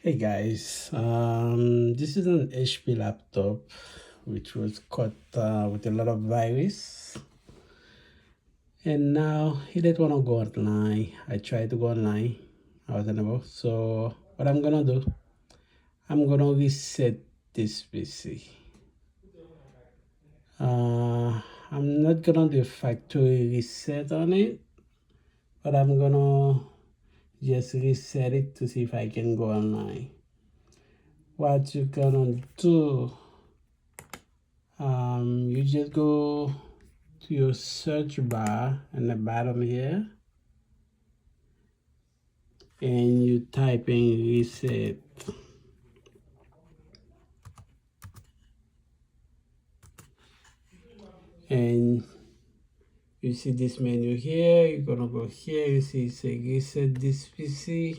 Hey guys, this is an HP laptop which was caught with a lot of virus, and now he didn't want to go online. I tried to go online, I wasn't able. So what I'm gonna do, I'm gonna reset this PC. Uh, I'm not gonna do a factory reset on it, but I'm gonna just reset it to see if I can go online. What you're gonna do, you just go to your search bar in the bottom here and you type in reset. And you see this menu here, you're gonna go here, you see say reset this PC.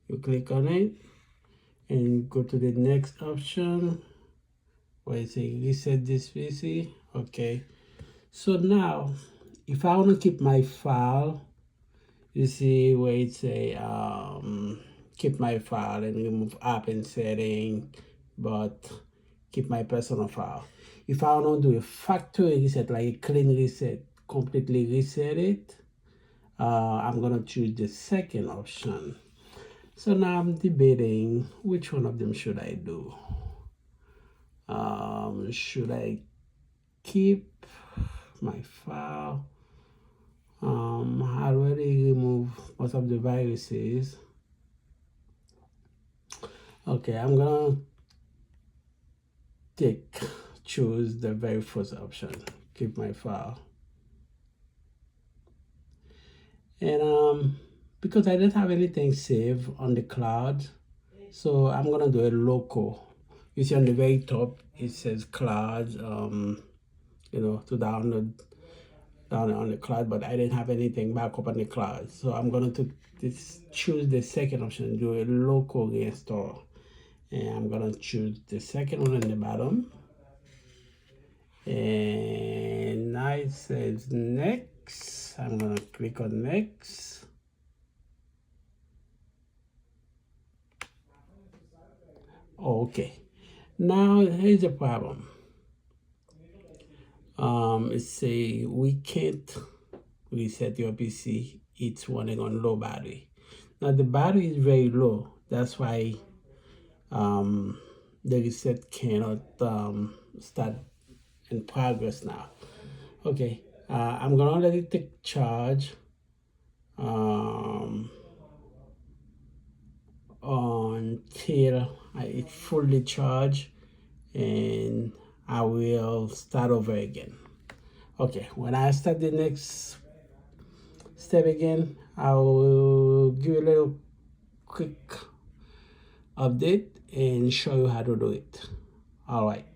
You click on it and go to the next option where it says reset this PC. Okay, so now if I want to keep my file, you see where it say keep my file and remove app and setting, but keep my personal file. If I want to do a factory reset, like a clean reset, completely reset it, I'm gonna choose the second option. So now I'm debating which one of them should I do. Should I keep my file? I already removed most of the viruses. Okay, I'm gonna choose the very first option, keep my file. And because I don't have anything saved on the cloud, so I'm gonna do a local. You see on the very top it says cloud, to download down on the cloud, but I didn't have anything back up on the cloud, so I'm gonna choose the second option, do a local reinstall, and I'm gonna choose the second one on the bottom. And now it says next. I'm gonna click on next. Okay, now here's the problem. It say we can't reset your PC, it's running on low battery. Now the battery is very low, that's why the reset cannot start in progress now. Okay, I'm gonna let it take charge until it's fully charged, and I will start over again. Okay, when I start the next step again, I will give you a little quick update and show you how to do it. All right.